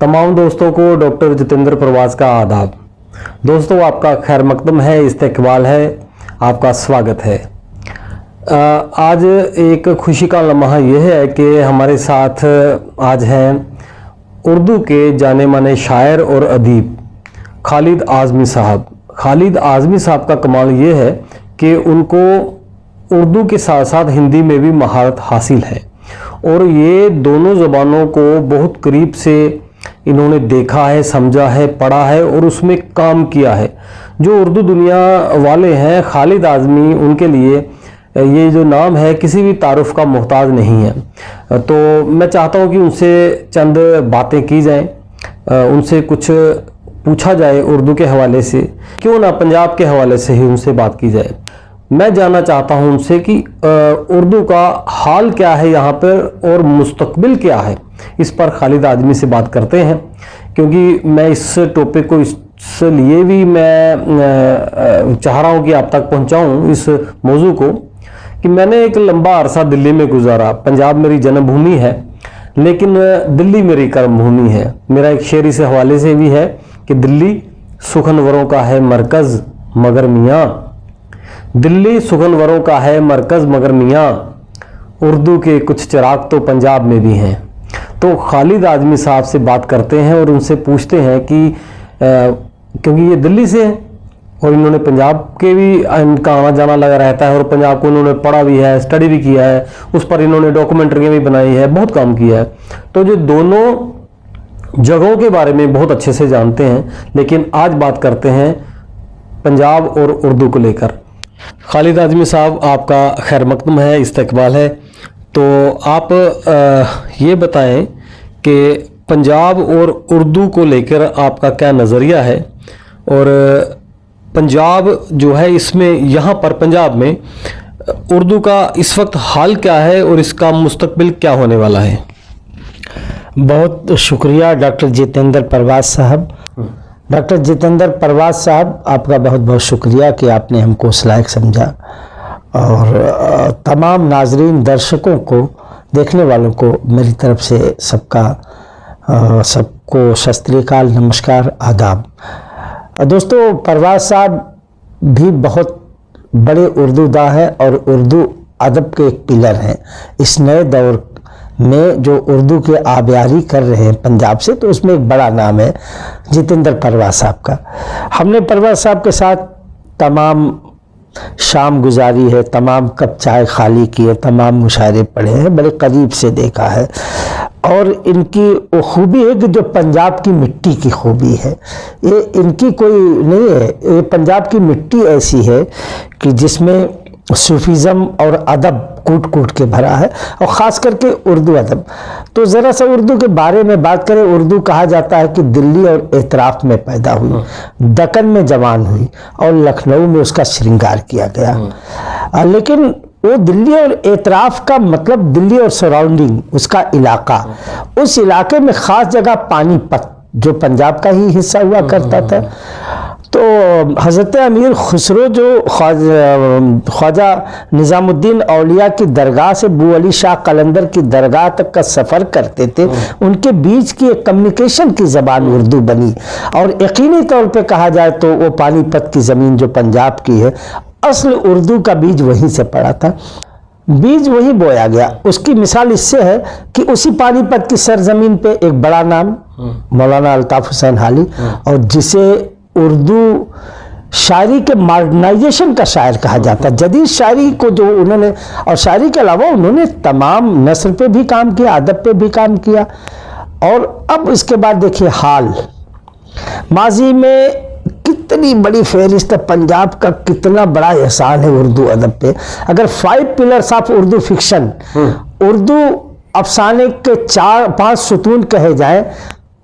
तमाम दोस्तों को डॉक्टर जितेंद्र प्रवास का आदाब। दोस्तों, आपका खैर मकदम है, इस्तकबाल है, आपका स्वागत है। आज एक खुशी का लम्हा यह है कि हमारे साथ आज हैं उर्दू के जाने माने शायर और अदीब खालिद आज़मी साहब। खालिद आज़मी साहब का कमाल ये है कि उनको उर्दू के साथ साथ हिंदी में भी महारत हासिल है और ये दोनों ज़बानों को बहुत करीब से इन्होंने देखा है, समझा है, पढ़ा है और उसमें काम किया है। जो उर्दू दुनिया वाले हैं, खालिद आज़मी, उनके लिए ये जो नाम है किसी भी तारुफ का मोहताज नहीं है। तो मैं चाहता हूँ कि उनसे चंद बातें की जाएं, उनसे कुछ पूछा जाए उर्दू के हवाले से, क्यों ना पंजाब के हवाले से ही उनसे बात की जाए। मैं जानना चाहता हूं उनसे कि उर्दू का हाल क्या है यहाँ पर और मुस्तकबिल क्या है। इस पर खालिद आज़मी से बात करते हैं, क्योंकि मैं इस टॉपिक को इसलिए भी मैं चाह रहा हूँ कि आप तक पहुँचाऊँ इस मौजू को कि मैंने एक लंबा अरसा दिल्ली में गुजारा। पंजाब मेरी जन्मभूमि है, लेकिन दिल्ली मेरी कर्मभूमि है। मेरा एक शेर इस हवाले से भी है कि दिल्ली सुखनवरों का है मरकज़ मगर मियाँ, दिल्ली सुखनवरों का है मरकज़ मगर मियाँ, उर्दू के कुछ चिराग तो पंजाब में भी हैं। तो खालिद आज़मी साहब से बात करते हैं और उनसे पूछते हैं कि क्योंकि ये दिल्ली से हैं और इन्होंने पंजाब के भी इनका आना जाना लगा रहता है और पंजाब को इन्होंने पढ़ा भी है, स्टडी भी किया है, उस पर इन्होंने डॉक्यूमेंट्रियाँ भी बनाई है, बहुत काम किया है। तो जो दोनों जगहों के बारे में बहुत अच्छे से जानते हैं। लेकिन आज बात करते हैं पंजाब और उर्दू को लेकर। खालिद आज़मी साहब, आपका खैर मकदम है, इस्तकबाल है। तो आप ये बताएं कि पंजाब और उर्दू को लेकर आपका क्या नज़रिया है और पंजाब जो है इसमें यहाँ पर पंजाब में उर्दू का इस वक्त हाल क्या है और इसका मुस्तकबिल क्या होने वाला है। बहुत शुक्रिया डॉक्टर जितेंद्र प्रवास साहब। डॉक्टर जितेंद्र प्रवास साहब, आपका बहुत बहुत शुक्रिया कि आपने हमको उस लायक समझा और तमाम नाजरीन, दर्शकों को, देखने वालों को मेरी तरफ से सबको सत श्री अकाल, नमस्कार, आदाब। दोस्तों, प्रवास साहब भी बहुत बड़े उर्दू दा है और उर्दू अदब के एक पिलर हैं। इस नए दौर में जो उर्दू के आबियारी कर रहे हैं पंजाब से, तो उसमें एक बड़ा नाम है जितेंद्र प्रवास साहब का। हमने प्रवास साहब के साथ तमाम शाम गुजारी है, तमाम कप चाय खाली किए, तमाम मुशायरे पढ़े हैं, बड़े करीब से देखा है। और इनकी वो खूबी है कि जो पंजाब की मिट्टी की खूबी है, ये इनकी कोई नहीं है। ये पंजाब की मिट्टी ऐसी है कि जिसमें सूफीज़म और अदब कूट कूट के भरा है, और ख़ास करके उर्दू अदब। तो ज़रा सा उर्दू के बारे में बात करें। उर्दू कहा जाता है कि दिल्ली और एतराफ़ में पैदा हुई, दक्कन में जवान हुई और लखनऊ में उसका श्रृंगार किया गया। लेकिन वो दिल्ली और एतराफ़ का मतलब दिल्ली और सराउंडिंग, उसका इलाका, उस इलाके में ख़ास जगह पानीपत जो पंजाब का ही हिस्सा हुआ करता था। तो हज़रत अमीर खुसरो जो ख्वाजा निज़ामुद्दीन औलिया की दरगाह से बू अली शाह कलंदर की दरगाह तक का सफ़र करते थे, उनके बीच की एक कम्युनिकेशन की ज़बान उर्दू बनी। और यकीनी तौर पे कहा जाए तो वो पानीपत की ज़मीन जो पंजाब की है, असल उर्दू का बीज वहीं से पड़ा था, बीज वहीं बोया गया। उसकी मिसाल इससे है कि उसी पानीपत की सरजमीन पे एक बड़ा नाम मौलाना अल्ताफ़ हुसैन हाली, और जिसे उर्दू शायरी के मॉडर्नाइजेशन का शायर कहा जाता है, जदीद शायरी को जो उन्होंने, और शायरी के अलावा उन्होंने तमाम नस्र पे भी काम किया, अदब पे भी काम किया। और अब इसके बाद देखिए हाल, माजी में कितनी बड़ी फहरिस्त है, पंजाब का कितना बड़ा एहसान है उर्दू अदब पे। अगर 5 pillars of Urdu fiction, Urdu अफसाने के 4-5 सुतून कहे जाए,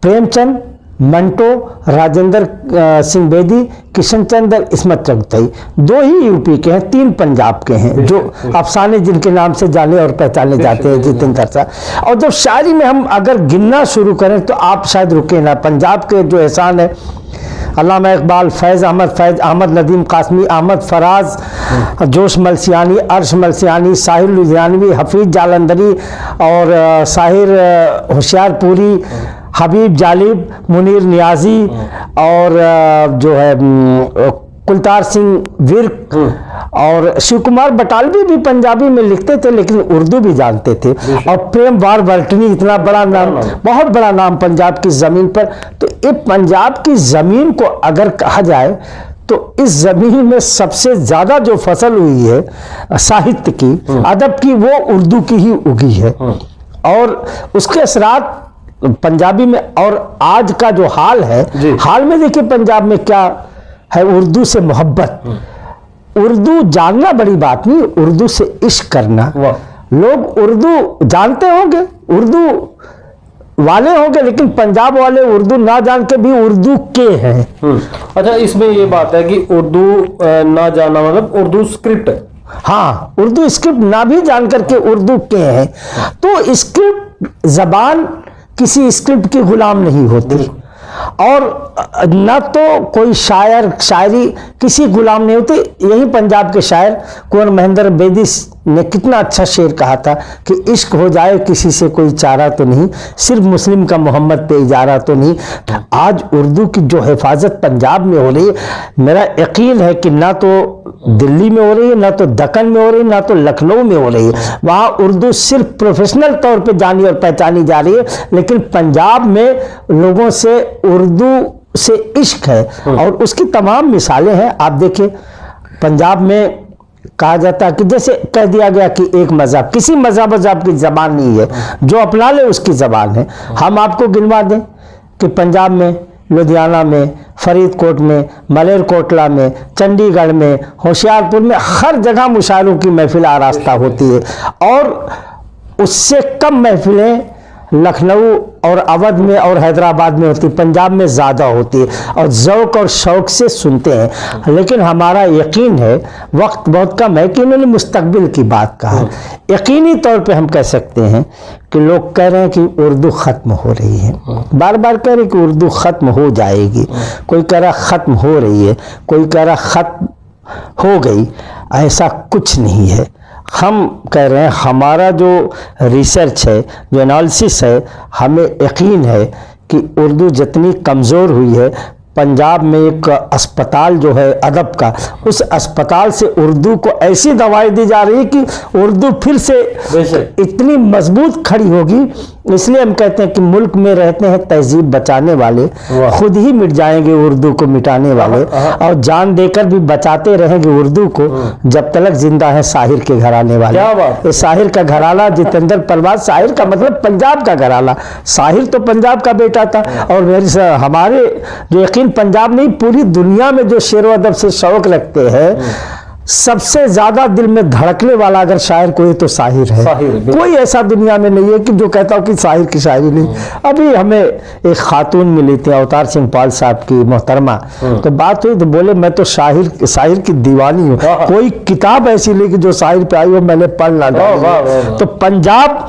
प्रेमचंद, मंटो, राजेंद्र सिंह बेदी, किशन चंद्र, इस्मत चगताई, 2 ही यूपी के हैं, 3 पंजाब के हैं जो अफसाने जिनके नाम से जाने और पहचाने जाते हैं, जितेंद्र साहब। और जब शायरी में हम अगर गिनना शुरू करें तो आप शायद रुके ना। पंजाब के जो एहसान है, अल्लामा इकबाल, फैज़ अहमद नदीम कासमी, अहमद फराज, जोश मलसियानी, अर्श मलसियानी, साहिर लुधियानवी, हफीज जालंधरी और साहिर होशियारपुरी, हबीब जालिब, मुनीर नियाजी और जो है कुलतार सिंह विर्क और शिव कुमार बटालवी भी पंजाबी में लिखते थे लेकिन उर्दू भी जानते थे। और प्रेम वार वर्टनी, इतना बड़ा नाम, बहुत बड़ा नाम पंजाब की ज़मीन पर। तो ये पंजाब की ज़मीन को अगर कहा जाए तो इस ज़मीन में सबसे ज़्यादा जो फसल हुई है साहित्य की, अदब की, वो उर्दू की ही उगी है। और उसके असरात पंजाबी में, और आज का जो हाल है, हाल में देखिए पंजाब में क्या है, उर्दू से मोहब्बत, उर्दू जानना बड़ी बात नहीं, उर्दू से इश्क करना। लोग उर्दू जानते होंगे, उर्दू वाले होंगे, लेकिन पंजाब वाले उर्दू ना जान के भी उर्दू के हैं। अच्छा, इसमें ये बात है कि उर्दू ना जाना मतलब उर्दू स्क्रिप्ट, हाँ, उर्दू स्क्रिप्ट ना भी जान करके उर्दू के हैं। तो स्क्रिप्ट, जबान किसी स्क्रिप्ट की गुलाम नहीं होती, और न तो कोई शायर शायरी किसी गुलाम नहीं होते। यही पंजाब के शायर कुंवर महेंद्र बेदी ने कितना अच्छा शेर कहा था कि इश्क हो जाए किसी से कोई चारा तो नहीं, सिर्फ मुस्लिम का मोहम्मद पे इजारा तो नहीं। आज उर्दू की जो हिफाजत पंजाब में हो रही है, मेरा यकीन है कि ना तो दिल्ली में हो रही है, ना तो दक्कन में हो रही है, ना तो लखनऊ में हो रही है। वहाँ उर्दू सिर्फ प्रोफेशनल तौर पे जानी और पहचानी जा रही है, लेकिन पंजाब में लोगों से उर्दू से इश्क है और उसकी तमाम मिसालें हैं। आप देखिए पंजाब में कहा जाता है कि जैसे कह दिया गया कि एक मज़हब, किसी मज़हब की ज़बान नहीं है, जो अपना ले उसकी ज़बान है। हम आपको गिनवा दें कि पंजाब में लुधियाना में, फरीदकोट में, मलेरकोटला में, चंडीगढ़ में, होशियारपुर में, हर जगह मुशायरों की महफिल आरास्ता होती है। और उससे कम महफिलें लखनऊ और अवध में और हैदराबाद में होती, पंजाब में ज़्यादा होती है और ज़ौक़ और शौक़ से सुनते हैं। लेकिन हमारा यकीन है, वक्त बहुत कम है कि इन्होंने मुस्तकबिल की बात कहा। यकीनी तौर पे हम कह सकते हैं कि लोग कह रहे हैं कि उर्दू ख़त्म हो रही है, बार बार कह रहे हैं कि उर्दू ख़त्म हो जाएगी। कोई कह रहा ख़त्म हो रही है, कोई कह रहा ख़त्म हो गई। ऐसा कुछ नहीं है। हम कह रहे हैं, हमारा जो रिसर्च है, जो एनालिसिस है, हमें यकीन है कि उर्दू जितनी कमज़ोर हुई है, पंजाब में एक अस्पताल जो है अदब का, उस अस्पताल से उर्दू को ऐसी दवाई दी जा रही है कि उर्दू फिर से इतनी मजबूत खड़ी होगी। इसलिए हम कहते हैं कि मुल्क में रहते हैं तहजीब बचाने वाले, खुद ही मिट जाएंगे उर्दू को मिटाने वाले, और जान देकर भी बचाते रहेंगे उर्दू को जब तक जिंदा है साहिर के घराने वाले। ये साहिर का घराना, जितेंद्र परवाज, साहिर का मतलब पंजाब का घराना। साहिर तो पंजाब का बेटा था, और मेरे हमारे जो यकीन पंजाब नहीं पूरी दुनिया में जो शेर व अदब से शौक रखते हैं, सबसे ज्यादा दिल में धड़कने वाला अगर शायर कोई तो साहिर है। कोई ऐसा दुनिया में नहीं है कि जो कहता हो कि साहिर की शायरी नहीं। अभी हमें एक खातून मिली थी, अवतार सिंह पाल साहब की मोहतरमा, तो बात हुई तो बोले मैं तो शाहिर की दीवानी हूँ, कोई किताब ऐसी नहीं कि जो शाहिर पे आई हो मैंने पढ़ ना डाली। तो पंजाब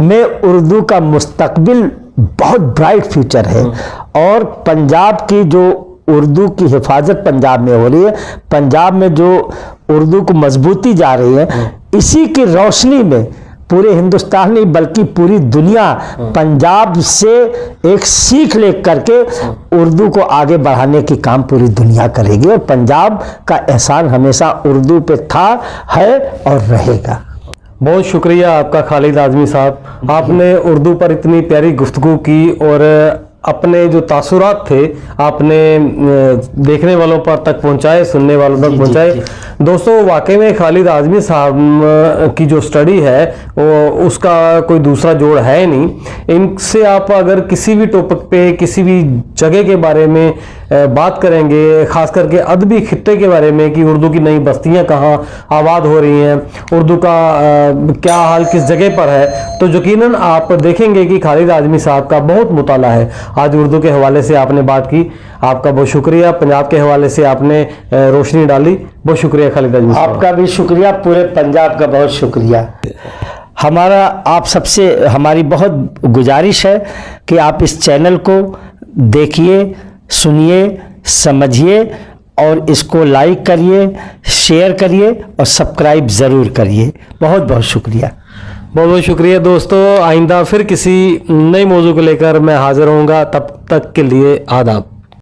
में उर्दू का मुस्तकबिल बहुत ब्राइट फ्यूचर है, और पंजाब की जो उर्दू की हिफाजत पंजाब में हो रही है, पंजाब में जो उर्दू को मजबूती जा रही है, इसी की रोशनी में पूरे हिंदुस्तान नहीं बल्कि पूरी दुनिया पंजाब से एक सीख ले करके उर्दू को आगे बढ़ाने की काम पूरी दुनिया करेगी। और पंजाब का एहसान हमेशा उर्दू पे था, है और रहेगा। बहुत शुक्रिया आपका खालिद आज़मी साहब, आपने उर्दू पर इतनी प्यारी गुफ्तगू की और अपने जो तासुरात थे आपने देखने वालों पर तक पहुंचाए, सुनने वालों तक पहुंचाए। दोस्तों, वाकई में खालिद आज़मी साहब की जो स्टडी है वो उसका कोई दूसरा जोड़ है नहीं। इनसे आप अगर किसी भी टॉपिक पे, किसी भी जगह के बारे में बात करेंगे, खास करके अदबी खित्ते के बारे में कि उर्दू की नई बस्तियां कहाँ आबाद हो रही हैं, उर्दू का क्या हाल किस जगह पर है, तो यकीनन आप देखेंगे कि खालिद आज़मी साहब का बहुत मुताला है। आज उर्दू के हवाले से आपने बात की, आपका बहुत शुक्रिया। पंजाब के हवाले से आपने रोशनी डाली, बहुत शुक्रिया खालिद आज़मी साहब। आपका भी शुक्रिया, पूरे पंजाब का बहुत शुक्रिया। हमारा आप सबसे हमारी बहुत गुजारिश है कि आप इस चैनल को देखिए, सुनिए, समझिए और इसको लाइक करिए, शेयर करिए और सब्सक्राइब ज़रूर करिए। बहुत बहुत शुक्रिया। बहुत बहुत शुक्रिया दोस्तों। आइंदा फिर किसी नए मौजू को लेकर मैं हाजिर होऊंगा, तब तक के लिए आदाब।